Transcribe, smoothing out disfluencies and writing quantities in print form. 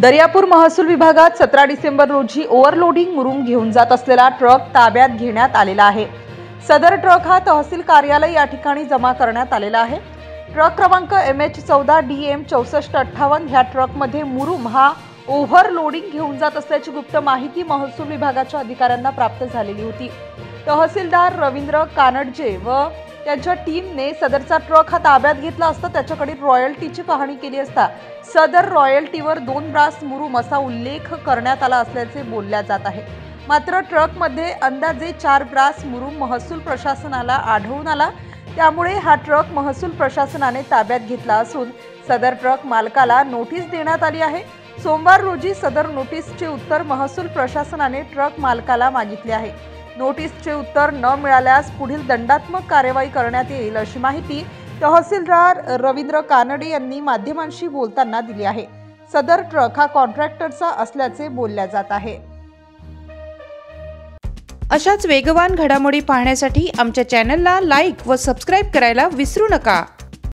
दर्यापूर महसूल विभागात 17 डिसेंबर रोजी ओव्हरलोडिंग मुरुम घेऊन जात असलेला ट्रक ताब्यात घेण्यात आलेला आहे। सदर ट्रक हा तहसील कार्यालय या ठिकाणी जमा करण्यात आलेला आहे। ट्रक क्रमांक MH14DM 6458 ह्या ट्रकमध्ये मुरुम हा ओव्हरलोडिंग घेऊन जात असल्याची गुप्त माहिती महसूल विभागाच्या अधिकाऱ्यांना प्राप्त झालेली होती। तहसीलदार रवींद्र कानडजे व त्यांच्या टीमने सदरचा ट्रक हा ताब्यात घेतला असता त्याच्याकडे रॉयल्टीची पाहणी केली असता सदर रॉयल्टीवर 2 ब्रास मुरुम असा उल्लेख करण्यात आला असल्याचे बोलल्या जात आहे। मात्र ट्रकमध्ये अंदाजे 4 ब्रास मुरुम महसूल प्रशासनाला आढळून आला, त्यामुळे हा ट्रक महसूल प्रशासनाने ताब्यात घेतला असून सदर ट्रक मालकाला नोटीस देण्यात आली आहे। सोमवार रोजी सदर नोटीसचे उत्तर महसूल प्रशासनाने ट्रक मालकाला मागितले आहे। नोटीसचे उत्तर न मिळाल्यास पुढील दंडात्मक कार्यवाही करण्यात येईल अशी माहिती तहसीलदार रवींद्र कानडे यांनी माध्यमांशी बोलताना दिली आहे। सदर ट्रक हा कॉन्ट्रॅक्टरचा असल्याचे बोलल्या जात आहे। अशाच वेगवान घडामोडी पाहण्यासाठी आमच्या चॅनलला लाईक व सबस्क्राइब करायला विसरू नका।